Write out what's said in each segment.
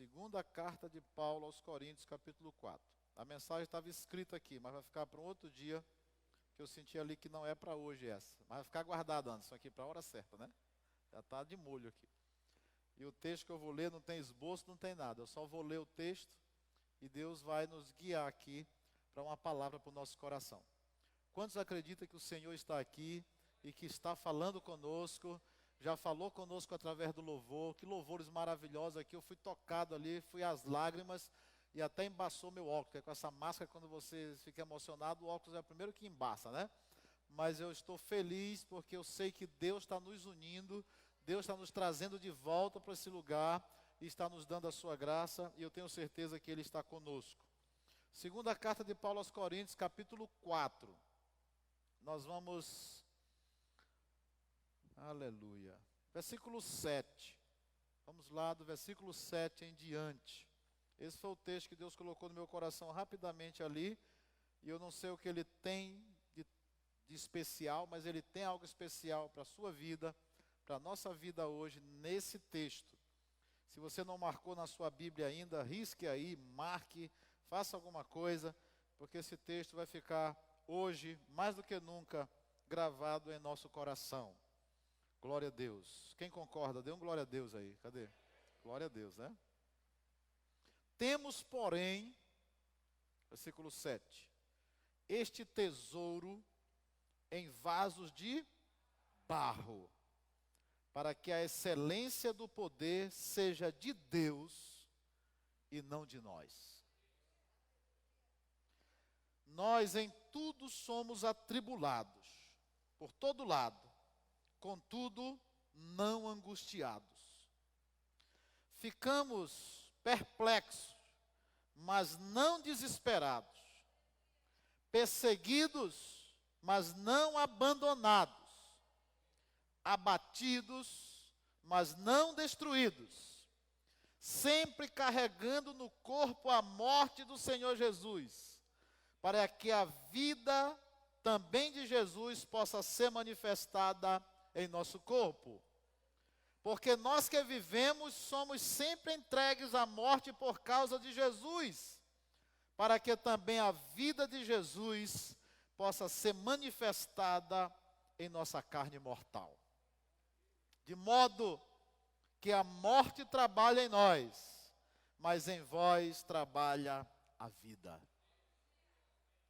Segunda carta de Paulo aos Coríntios, capítulo 4. A mensagem estava escrita aqui, mas vai ficar para um outro dia, que eu senti ali que não é para hoje essa. Mas vai ficar guardado, Anderson, aqui para a hora certa, né? Já está de molho aqui. E o texto que eu vou ler não tem esboço, não tem nada. Eu só vou ler o texto e Deus vai nos guiar aqui para uma palavra para o nosso coração. Quantos acreditam que o Senhor está aqui e que está falando conosco? Já falou conosco através do louvor, que louvores maravilhosos aqui, eu fui tocado ali, fui às lágrimas e até embaçou meu óculos, porque com essa máscara quando você fica emocionado, o óculos é o primeiro que embaça, né? Mas eu estou feliz porque eu sei que Deus está nos unindo, Deus está nos trazendo de volta para esse lugar e está nos dando a sua graça e eu tenho certeza que Ele está conosco. Segunda carta de Paulo aos Coríntios, capítulo 4. Nós vamos... Aleluia. Versículo 7. Vamos lá do versículo 7 em diante. Esse foi o texto que Deus colocou no meu coração rapidamente ali. E eu não sei o que Ele tem de especial, mas Ele tem algo especial para a sua vida, para a nossa vida hoje, nesse texto. Se você não marcou na sua Bíblia ainda, risque aí, marque, faça alguma coisa, porque esse texto vai ficar hoje, mais do que nunca, gravado em nosso coração. Glória a Deus. Quem concorda? Dê um glória a Deus aí. Cadê? Glória a Deus, né? Temos, porém, versículo 7, este tesouro em vasos de barro, para que a excelência do poder seja de Deus e não de nós. Nós em tudo somos atribulados, por todo lado, contudo, não angustiados. Ficamos perplexos, mas não desesperados. Perseguidos, mas não abandonados. Abatidos, mas não destruídos. Sempre carregando no corpo a morte do Senhor Jesus, para que a vida também de Jesus possa ser manifestada em nosso corpo. Porque nós que vivemos somos sempre entregues à morte por causa de Jesus, para que também a vida de Jesus possa ser manifestada em nossa carne mortal. De modo que a morte trabalha em nós, mas em vós trabalha a vida.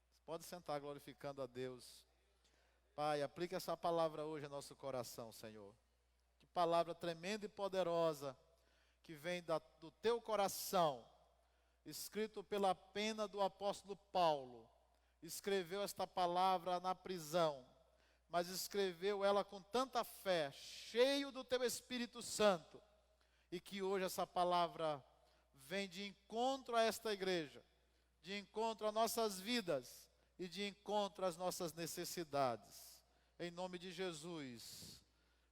Você pode sentar glorificando a Deus. Pai, aplica essa palavra hoje em nosso coração, Senhor. Que palavra tremenda e poderosa que vem do teu coração, escrito pela pena do apóstolo Paulo. Escreveu esta palavra na prisão, mas escreveu ela com tanta fé, cheio do teu Espírito Santo, e que hoje essa palavra vem de encontro a esta igreja, de encontro a nossas vidas e de encontro às nossas necessidades. Em nome de Jesus,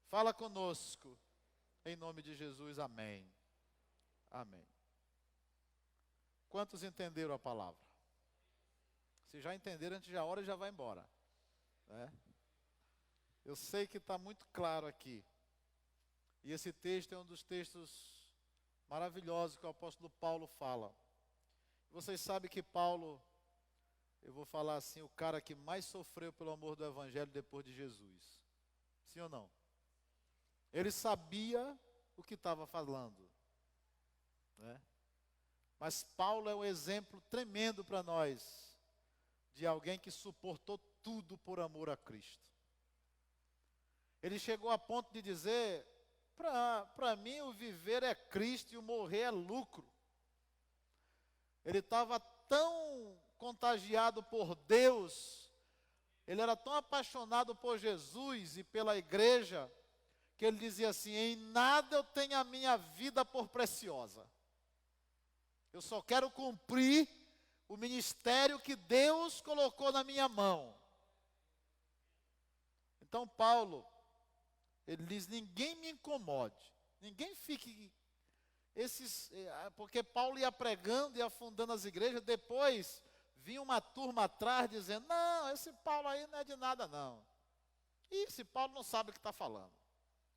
fala conosco, em nome de Jesus, amém. Amém. Quantos entenderam a palavra? Se já entenderam, antes da hora já vai embora, né? Eu sei que está muito claro aqui. E esse texto é um dos textos maravilhosos que o apóstolo Paulo fala. Vocês sabem que Paulo, eu vou falar assim, o cara que mais sofreu pelo amor do Evangelho depois de Jesus. Sim ou não? Ele sabia o que estava falando, né? Mas Paulo é um exemplo tremendo para nós, de alguém que suportou tudo por amor a Cristo. Ele chegou a ponto de dizer, para mim o viver é Cristo e o morrer é lucro. Ele estava tão contagiado por Deus, ele era tão apaixonado por Jesus e pela igreja, que ele dizia assim, em nada eu tenho a minha vida por preciosa. Eu só quero cumprir o ministério que Deus colocou na minha mão. Então Paulo, ele diz, ninguém me incomode, ninguém fique... porque Paulo ia pregando e afundando as igrejas, depois vinha uma turma atrás dizendo, não, esse Paulo aí não é de nada não. Esse Paulo não sabe o que está falando.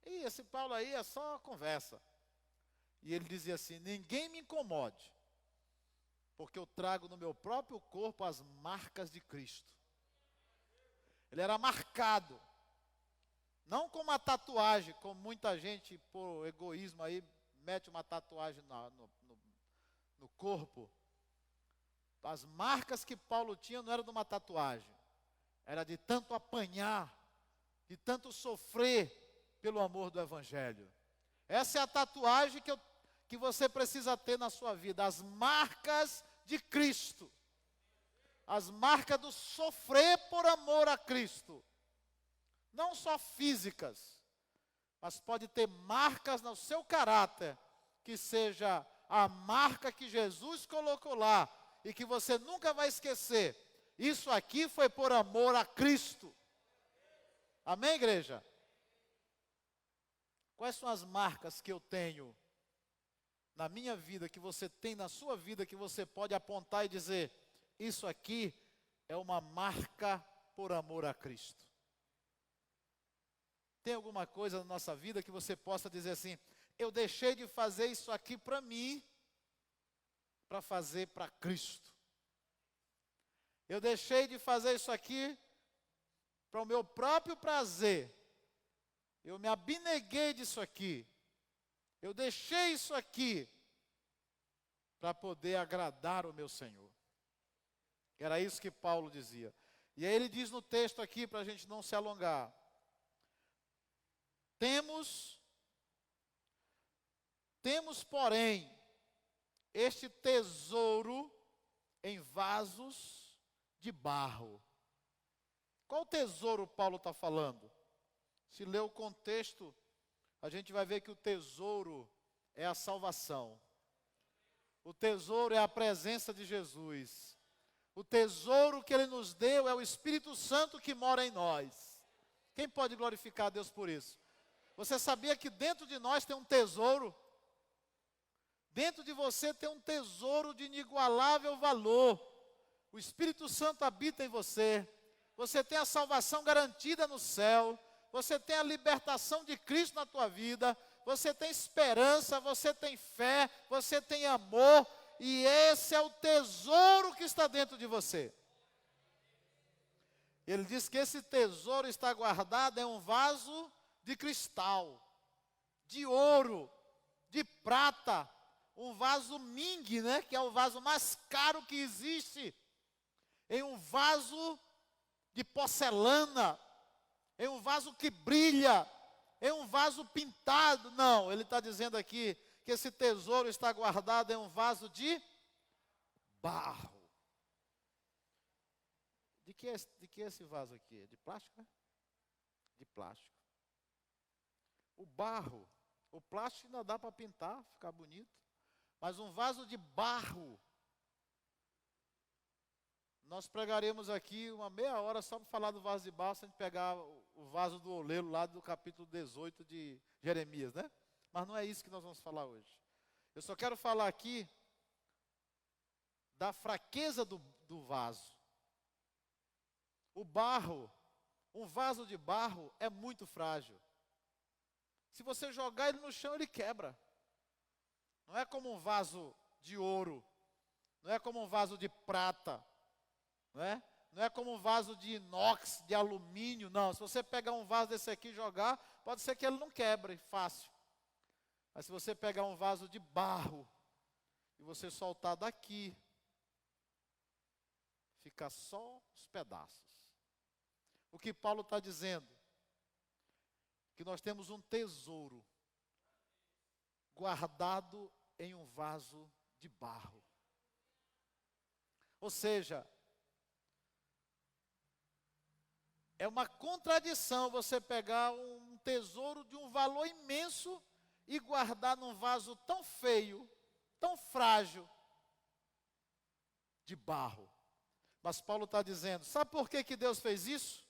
Esse Paulo aí é só conversa. E ele dizia assim: ninguém me incomode, porque eu trago no meu próprio corpo as marcas de Cristo. Ele era marcado, não com uma tatuagem, como muita gente, por egoísmo aí, mete uma tatuagem no corpo. As marcas que Paulo tinha não eram de uma tatuagem, era de tanto apanhar, de tanto sofrer pelo amor do Evangelho. Essa é a tatuagem que você precisa ter na sua vida, as marcas de Cristo. As marcas do sofrer por amor a Cristo. Não só físicas, mas pode ter marcas no seu caráter, que seja a marca que Jesus colocou lá, e que você nunca vai esquecer. Isso aqui foi por amor a Cristo. Amém, igreja? Quais são as marcas que eu tenho na minha vida, que você tem na sua vida, que você pode apontar e dizer: isso aqui é uma marca por amor a Cristo? Tem alguma coisa na nossa vida que você possa dizer assim: eu deixei de fazer isso aqui para mim, para fazer para Cristo. Eu deixei de fazer isso aqui para o meu próprio prazer. Eu me abneguei disso aqui. Eu deixei isso aqui para poder agradar o meu Senhor. Era isso que Paulo dizia. E aí ele diz no texto aqui, para a gente não se alongar: Temos, porém, este tesouro em vasos de barro. Qual tesouro Paulo está falando? Se ler o contexto, a gente vai ver que o tesouro é a salvação. O tesouro é a presença de Jesus. O tesouro que Ele nos deu é o Espírito Santo que mora em nós. Quem pode glorificar a Deus por isso? Você sabia que dentro de nós tem um tesouro? Dentro de você tem um tesouro de inigualável valor. O Espírito Santo habita em você. Você tem a salvação garantida no céu. Você tem a libertação de Cristo na tua vida. Você tem esperança, você tem fé, você tem amor. E esse é o tesouro que está dentro de você. Ele diz que esse tesouro está guardado em um vaso de cristal, de ouro, de prata. Um vaso Ming, né, que é o vaso mais caro que existe. Em um vaso de porcelana, em um vaso que brilha, em um vaso pintado. Não, ele está dizendo aqui que esse tesouro está guardado em um vaso de barro. De que é esse vaso aqui? É de plástico, né? De plástico. O barro, o plástico ainda dá para pintar, ficar bonito. Mas um vaso de barro, nós pregaremos aqui uma meia hora só para falar do vaso de barro, se a gente pegar o vaso do oleiro lá do capítulo 18 de Jeremias, né? Mas não é isso que nós vamos falar hoje. Eu só quero falar aqui da fraqueza do vaso. O barro, um vaso de barro é muito frágil. Se você jogar ele no chão, ele quebra. Não é como um vaso de ouro, não é como um vaso de prata, não é como um vaso de inox, de alumínio, não. Se você pegar um vaso desse aqui e jogar, pode ser que ele não quebre fácil. Mas se você pegar um vaso de barro e você soltar daqui, fica só os pedaços. O que Paulo está dizendo? Que nós temos um tesouro guardado em um vaso de barro. Ou seja, é uma contradição você pegar um tesouro de um valor imenso e guardar num vaso tão feio, tão frágil, de barro. Mas Paulo está dizendo, sabe por que Deus fez isso?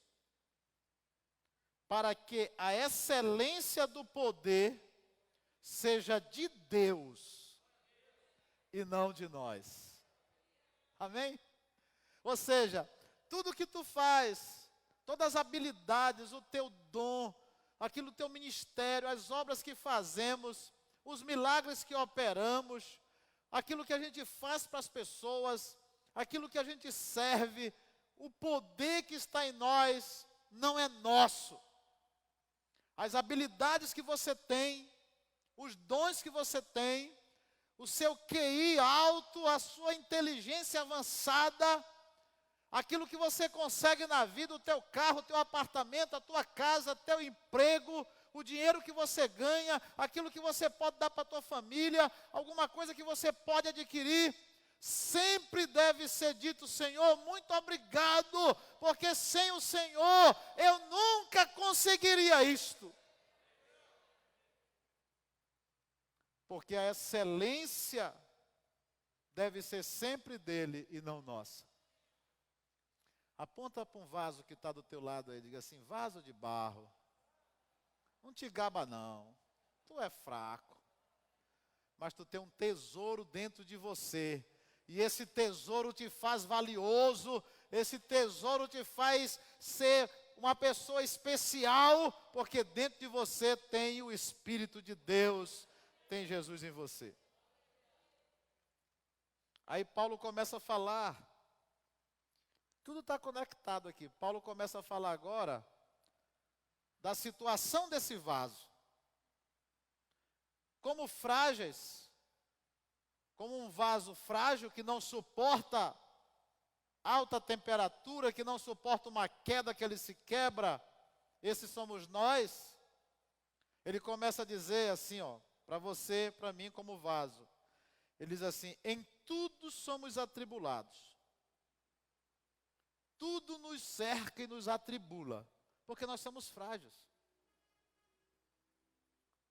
Para que a excelência do poder seja de Deus e não de nós. Amém? Ou seja, tudo que tu faz, todas as habilidades, o teu dom, aquilo teu ministério, as obras que fazemos, os milagres que operamos, aquilo que a gente faz para as pessoas, aquilo que a gente serve, o poder que está em nós não é nosso. As habilidades que você tem, os dons que você tem, o seu QI alto, a sua inteligência avançada, aquilo que você consegue na vida, o teu carro, o teu apartamento, a tua casa, o teu emprego, o dinheiro que você ganha, aquilo que você pode dar para a tua família, alguma coisa que você pode adquirir, sempre deve ser dito: Senhor, muito obrigado, porque sem o Senhor eu nunca conseguiria isto. Porque a excelência deve ser sempre dele e não nossa. Aponta para um vaso que está do teu lado aí, diga assim: vaso de barro, não te gaba não, tu é fraco, mas tu tem um tesouro dentro de você, e esse tesouro te faz valioso, esse tesouro te faz ser uma pessoa especial, porque dentro de você tem o Espírito de Deus, tem Jesus em você. Aí Paulo começa a falar, tudo está conectado aqui. Paulo começa a falar agora da situação desse vaso. Como frágeis, como um vaso frágil que não suporta alta temperatura, que não suporta uma queda que ele se quebra, esses somos nós. Ele começa a dizer assim, ó, para você, para mim, como vaso. Ele diz assim: em tudo somos atribulados. Tudo nos cerca e nos atribula, porque nós somos frágeis.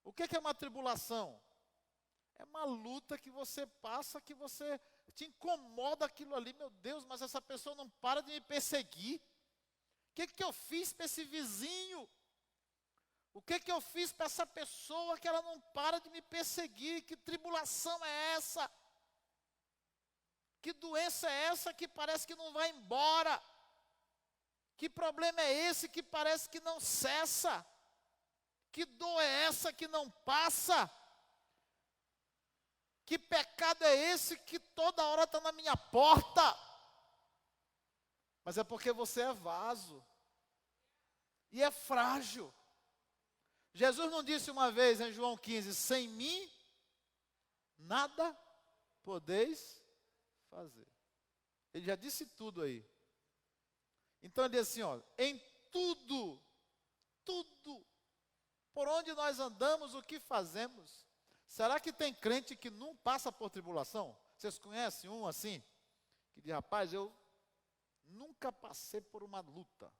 O que é uma tribulação? É uma luta que você passa, que você te incomoda aquilo ali. Meu Deus, mas essa pessoa não para de me perseguir. O que eu fiz para esse vizinho? O que eu fiz para essa pessoa que ela não para de me perseguir? Que tribulação é essa? Que doença é essa que parece que não vai embora? Que problema é esse que parece que não cessa? Que dor é essa que não passa? Que pecado é esse que toda hora está na minha porta? Mas é porque você é vaso. E é frágil. Jesus não disse uma vez em João 15, sem mim, nada podeis fazer. Ele já disse tudo aí. Então ele diz assim, ó, em tudo, por onde nós andamos, o que fazemos. Será que tem crente que não passa por tribulação? Vocês conhecem um assim? Que diz, rapaz, eu nunca passei por uma luta.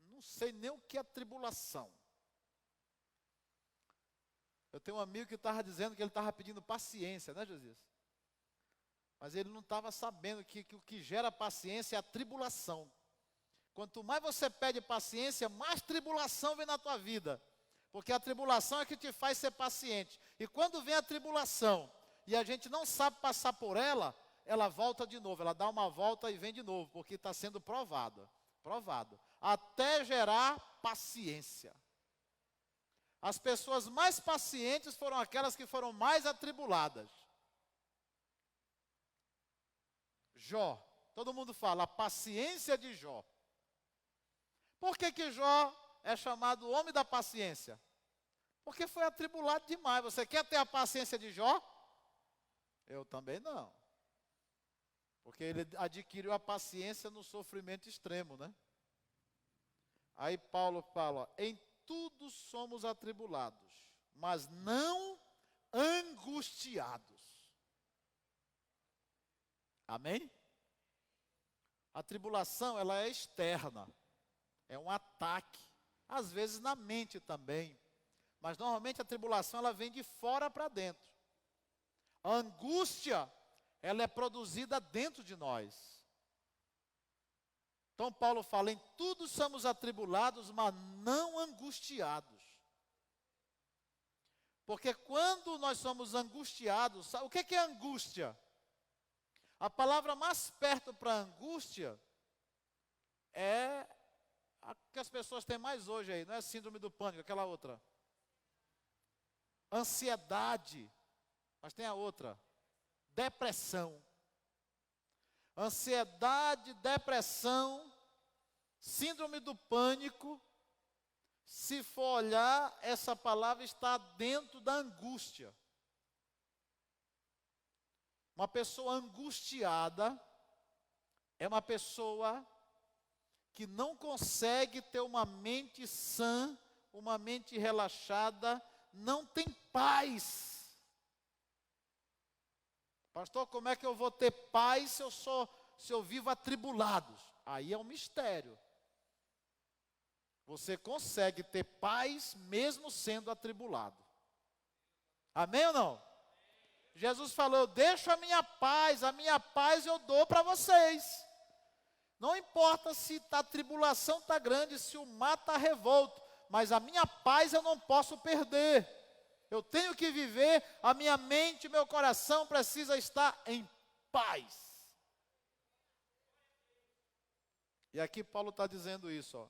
Não sei nem o que é tribulação. Eu tenho um amigo que estava dizendo que ele estava pedindo paciência, né, Josias? Mas ele não estava sabendo que o que gera paciência é a tribulação. Quanto mais você pede paciência, mais tribulação vem na tua vida. Porque a tribulação é que te faz ser paciente. E quando vem a tribulação e a gente não sabe passar por ela, ela volta de novo. Ela dá uma volta e vem de novo, porque está sendo provado. Até gerar paciência. As pessoas mais pacientes foram aquelas que foram mais atribuladas. Jó. Todo mundo fala, a paciência de Jó. Por que Jó é chamado homem da paciência? Porque foi atribulado demais. Você quer ter a paciência de Jó? Eu também não. Porque ele adquiriu a paciência no sofrimento extremo, né? Aí Paulo fala, ó, em tudo somos atribulados, mas não angustiados. Amém? A tribulação, ela é externa. É um ataque. Às vezes na mente também. Mas normalmente a tribulação, ela vem de fora para dentro. A angústia, ela é produzida dentro de nós. Então Paulo fala, em tudo somos atribulados, mas não angustiados. Porque quando nós somos angustiados, o que é angústia? A palavra mais perto para angústia é a que as pessoas têm mais hoje aí, não é síndrome do pânico, aquela outra. ansiedade, mas tem a outra, depressão. Ansiedade, depressão, síndrome do pânico. Se for olhar, essa palavra está dentro da angústia. Uma pessoa angustiada é uma pessoa que não consegue ter uma mente sã, uma mente relaxada, não tem paz. Pastor, como é que eu vou ter paz se eu vivo atribulados? Aí é um mistério. Você consegue ter paz mesmo sendo atribulado. Amém ou não? Jesus falou, eu deixo a minha paz eu dou para vocês. Não importa se a tribulação está grande, se o mar está revolto, mas a minha paz eu não posso perder. Eu tenho que viver, a minha mente, meu coração precisa estar em paz. E aqui Paulo está dizendo isso, ó,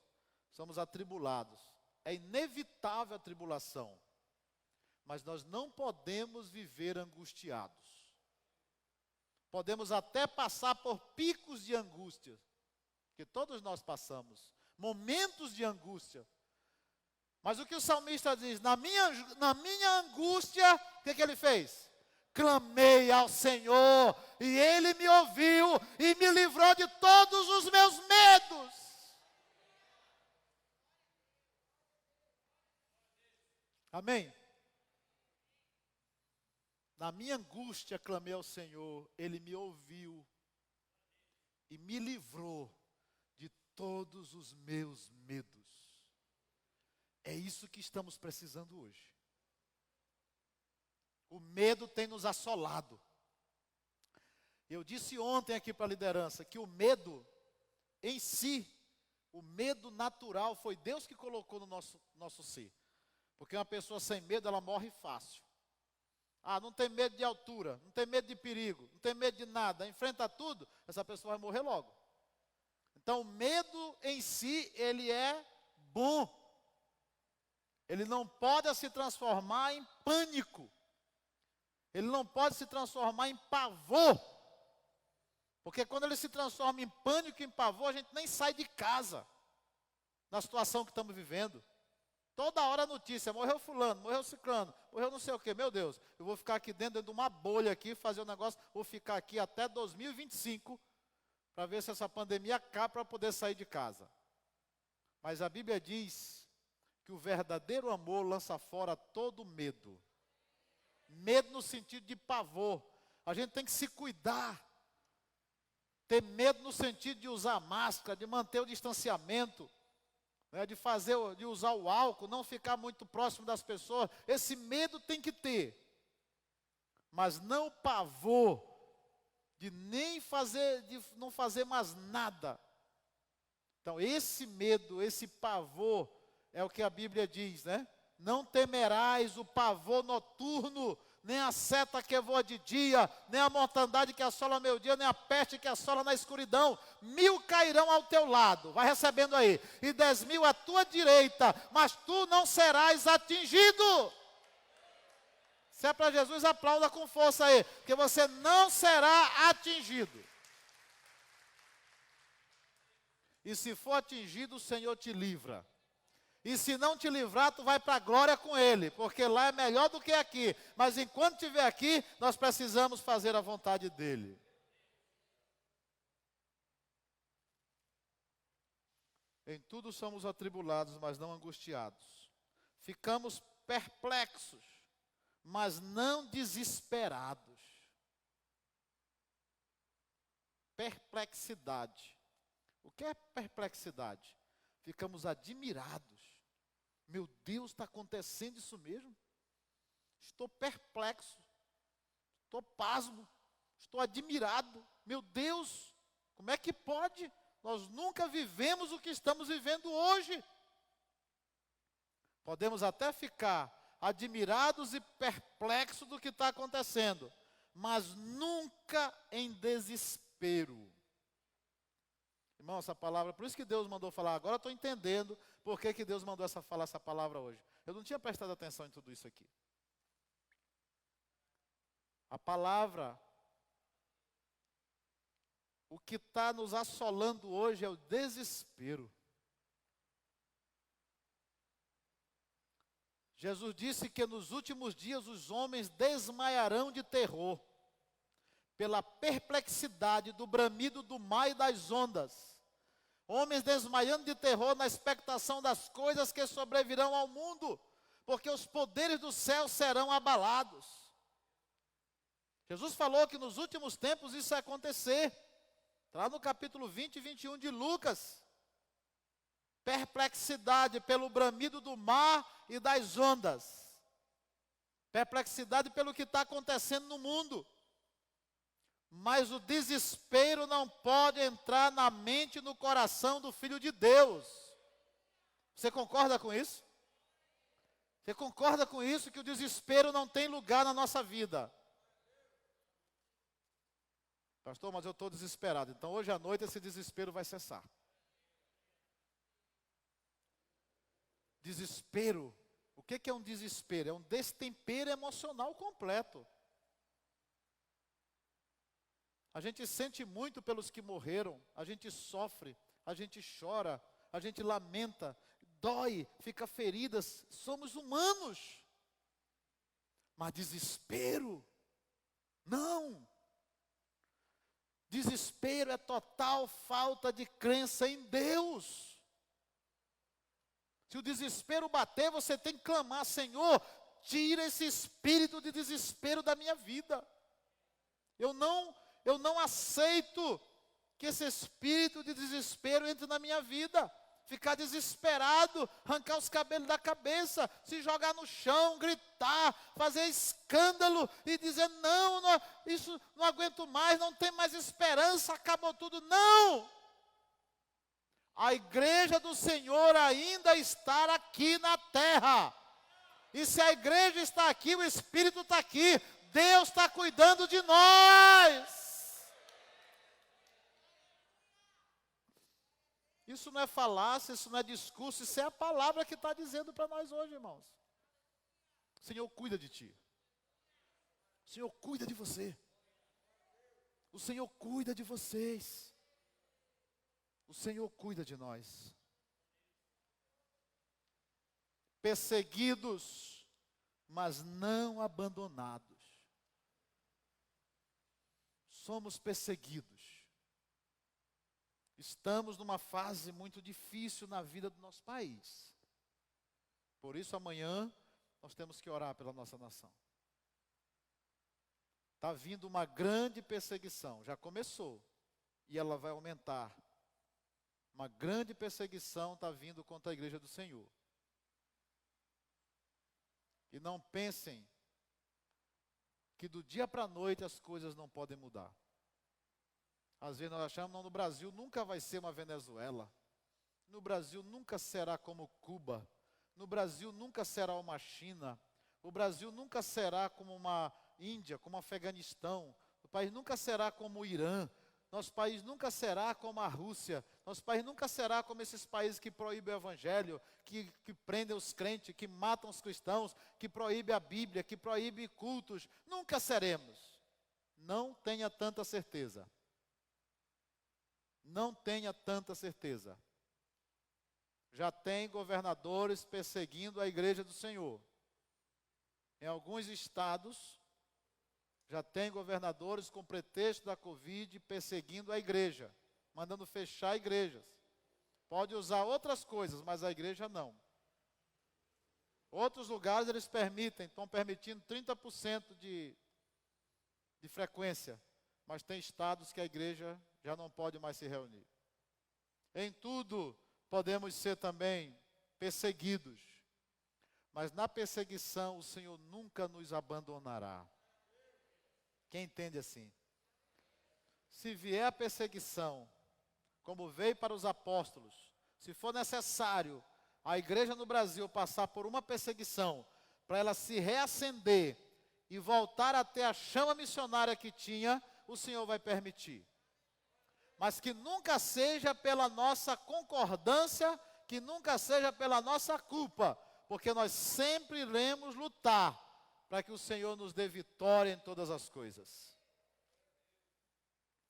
somos atribulados. É inevitável a tribulação. Mas nós não podemos viver angustiados. Podemos até passar por picos de angústia, que todos nós passamos, momentos de angústia. Mas o que o salmista diz, na minha angústia, o que ele fez? Clamei ao Senhor, e Ele me ouviu, e me livrou de todos os meus medos. Amém? Na minha angústia clamei ao Senhor, Ele me ouviu e me livrou de todos os meus medos. É isso que estamos precisando hoje. O medo tem nos assolado. Eu disse ontem aqui para a liderança que o medo em si, o medo natural, foi Deus que colocou no nosso ser. Porque uma pessoa sem medo, ela morre fácil. Ah, não tem medo de altura, não tem medo de perigo, não tem medo de nada, enfrenta tudo, essa pessoa vai morrer logo. Então, o medo em si, ele é bom. Ele não pode se transformar em pânico. Ele não pode se transformar em pavor. Porque quando ele se transforma em pânico, em pavor, a gente nem sai de casa, na situação que estamos vivendo. Toda hora a notícia, morreu fulano, morreu ciclano, morreu não sei o quê. Meu Deus, eu vou ficar aqui dentro de uma bolha aqui, fazer um negócio, vou ficar aqui até 2025, para ver se essa pandemia acaba para poder sair de casa. Mas a Bíblia diz que o verdadeiro amor lança fora todo medo. Medo no sentido de pavor. A gente tem que se cuidar. Ter medo no sentido de usar máscara, de manter o distanciamento. De usar o álcool, não ficar muito próximo das pessoas. Esse medo tem que ter. Mas não o pavor de não fazer mais nada. Então, esse medo, esse pavor, é o que a Bíblia diz, né? Não temerás o pavor noturno, nem a seta que voa de dia, nem a mortandade que assola ao meio-dia, nem a peste que assola na escuridão. 1000 cairão ao teu lado, vai recebendo aí, e 10.000 à tua direita, mas tu não serás atingido. Se é para Jesus, aplauda com força aí, porque você não será atingido. E se for atingido, o Senhor te livra. E se não te livrar, tu vai para a glória com Ele, porque lá é melhor do que aqui. Mas enquanto estiver aqui, nós precisamos fazer a vontade dEle. Em tudo somos atribulados, mas não angustiados. Ficamos perplexos, mas não desesperados. Perplexidade. O que é perplexidade? Ficamos admirados. Meu Deus, está acontecendo isso mesmo? Estou perplexo, estou pasmo, estou admirado. Meu Deus, como é que pode? Nós nunca vivemos o que estamos vivendo hoje. Podemos até ficar admirados e perplexos do que está acontecendo, mas nunca em desespero. Irmão, essa palavra, por isso que Deus mandou falar. Agora eu estou entendendo por que Deus mandou falar essa palavra hoje. Eu não tinha prestado atenção em tudo isso aqui. A palavra, o que está nos assolando hoje é o desespero. Jesus disse que nos últimos dias os homens desmaiarão de terror, pela perplexidade do bramido do mar e das ondas. Homens desmaiando de terror na expectação das coisas que sobrevirão ao mundo, porque os poderes do céu serão abalados. Jesus falou que nos últimos tempos isso ia acontecer. Está no capítulo 20 e 21 de Lucas. Perplexidade pelo bramido do mar e das ondas. Perplexidade pelo que está acontecendo no mundo. Mas o desespero não pode entrar na mente e no coração do Filho de Deus. Você concorda com isso? Você concorda com isso, que o desespero não tem lugar na nossa vida? Pastor, mas eu estou desesperado. Então hoje à noite esse desespero vai cessar. Desespero. O que é um desespero? É um destempero emocional completo. A gente sente muito pelos que morreram, a gente sofre, a gente chora, a gente lamenta, dói, fica feridas, somos humanos. Mas desespero? Não. Desespero é total falta de crença em Deus. Se o desespero bater, você tem que clamar: Senhor, tira esse espírito de desespero da minha vida. Eu não aceito que esse espírito de desespero entre na minha vida. Ficar desesperado, arrancar os cabelos da cabeça, se jogar no chão, gritar, fazer escândalo e dizer: não, isso não aguento mais, não tem mais esperança, acabou tudo. Não! A igreja do Senhor ainda está aqui na terra. E se a igreja está aqui, o Espírito está aqui, Deus está cuidando de nós. Isso não é falácia, isso não é discurso, isso é a palavra que está dizendo para nós hoje, irmãos. O Senhor cuida de ti. O Senhor cuida de você. O Senhor cuida de vocês. O Senhor cuida de nós. Perseguidos, mas não abandonados. Somos perseguidos. Estamos numa fase muito difícil na vida do nosso país. Por isso, amanhã, nós temos que orar pela nossa nação. Está vindo uma grande perseguição, já começou, e ela vai aumentar. Uma grande perseguição está vindo contra a igreja do Senhor. E não pensem que do dia para a noite as coisas não podem mudar. Às vezes nós achamos, não, no Brasil nunca vai ser uma Venezuela. No Brasil nunca será como Cuba. No Brasil nunca será uma China. O Brasil nunca será como uma Índia, como o Afeganistão. O país nunca será como o Irã. Nosso país nunca será como a Rússia. Nosso país nunca será como esses países que proíbem o evangelho, que prendem os crentes, que matam os cristãos, que proíbem a Bíblia, que proíbem cultos. Nunca seremos. Não tenha tanta certeza. Não tenha tanta certeza. Já tem governadores perseguindo a igreja do Senhor. Em alguns estados, já tem governadores com pretexto da Covid perseguindo a igreja, mandando fechar igrejas. Pode usar outras coisas, mas a igreja não. Outros lugares eles permitem, estão permitindo 30% de frequência, mas tem estados que a igreja já não pode mais se reunir. Em tudo podemos ser também perseguidos, mas na perseguição o Senhor nunca nos abandonará. Quem entende assim? Se vier a perseguição, como veio para os apóstolos, se for necessário a igreja no Brasil passar por uma perseguição, para ela se reacender e voltar a ter a chama missionária que tinha, o Senhor vai permitir. Mas que nunca seja pela nossa concordância, que nunca seja pela nossa culpa, porque nós sempre iremos lutar para que o Senhor nos dê vitória em todas as coisas.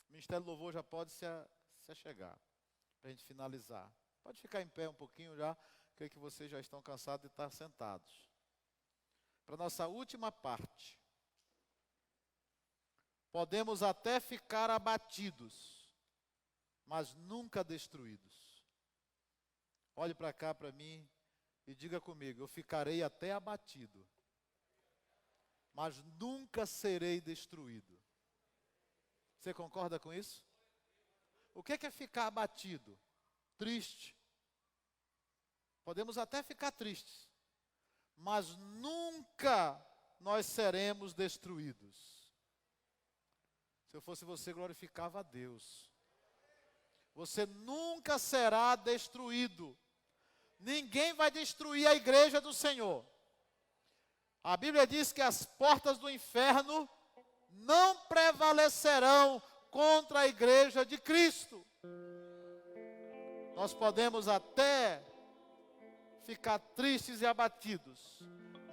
O Ministério do Louvor já pode se achegar, para a gente finalizar. Pode ficar em pé um pouquinho já, creio que vocês já estão cansados de estar sentados. Para a nossa última parte. Podemos até ficar abatidos, mas nunca destruídos. Olhe para cá para mim e diga comigo: eu ficarei até abatido, mas nunca serei destruído. Você concorda com isso? O que é ficar abatido? Triste. Podemos até ficar tristes, mas nunca nós seremos destruídos. Se eu fosse você, glorificava a Deus. Você nunca será destruído. Ninguém vai destruir a igreja do Senhor. A Bíblia diz que as portas do inferno não prevalecerão contra a igreja de Cristo. Nós podemos até ficar tristes e abatidos,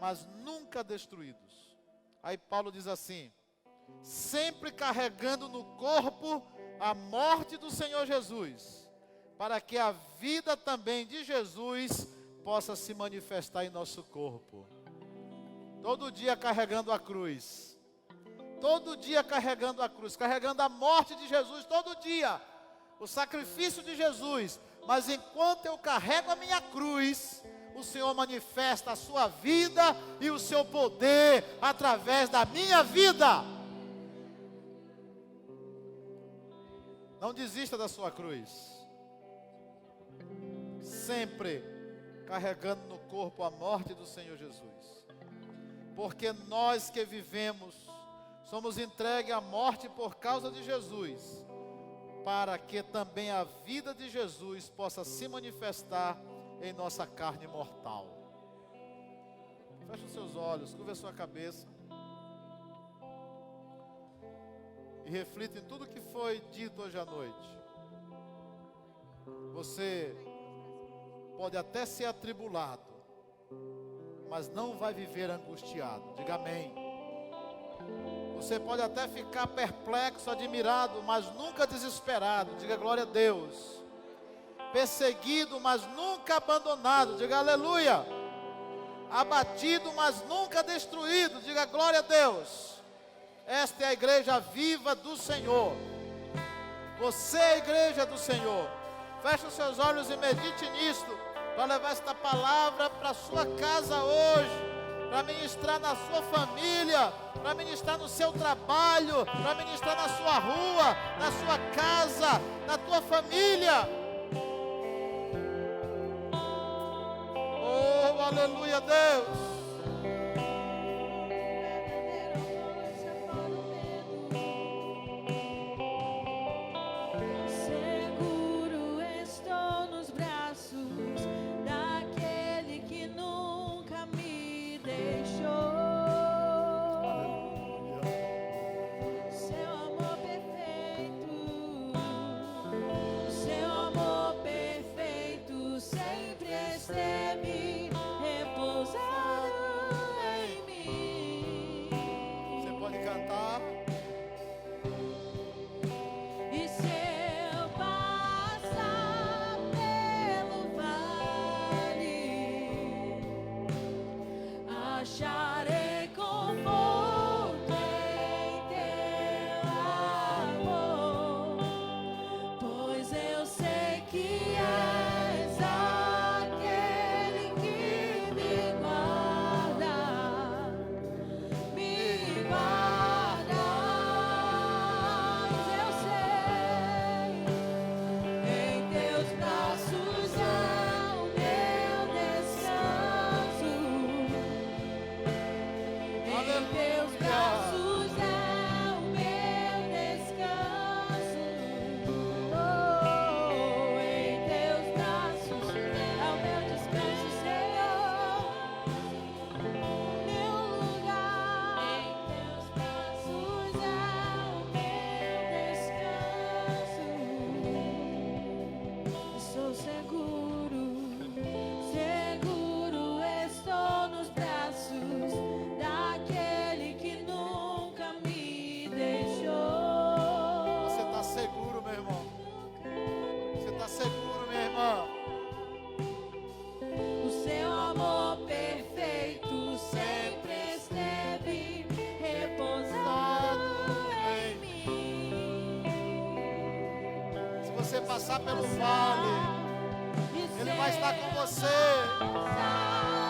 mas nunca destruídos. Aí Paulo diz assim: sempre carregando no corpo a morte do Senhor Jesus, para que a vida também de Jesus possa se manifestar em nosso corpo. Todo dia carregando a cruz, todo dia carregando a cruz, carregando a morte de Jesus, todo dia, o sacrifício de Jesus. Mas enquanto eu carrego a minha cruz, o Senhor manifesta a sua vida e o seu poder através da minha vida. Não desista da sua cruz. Sempre carregando no corpo a morte do Senhor Jesus. Porque nós que vivemos, somos entregues à morte por causa de Jesus, para que também a vida de Jesus possa se manifestar em nossa carne mortal. Feche os seus olhos, curva a sua cabeça e reflita em tudo que foi dito hoje à noite. Você pode até ser atribulado, mas não vai viver angustiado. Diga amém. Você pode até ficar perplexo, admirado, mas nunca desesperado. Diga glória a Deus. Perseguido, mas nunca abandonado. Diga aleluia. Abatido, mas nunca destruído. Diga glória a Deus. Esta é a igreja viva do Senhor. Você é a igreja do Senhor. Feche os seus olhos e medite nisto, para levar esta palavra para a sua casa hoje, para ministrar na sua família, para ministrar no seu trabalho, para ministrar na sua rua, na sua casa, na tua família. Oh, aleluia, Deus. Sempre esteve repousado você passar pelo vale, Ele vai estar com você.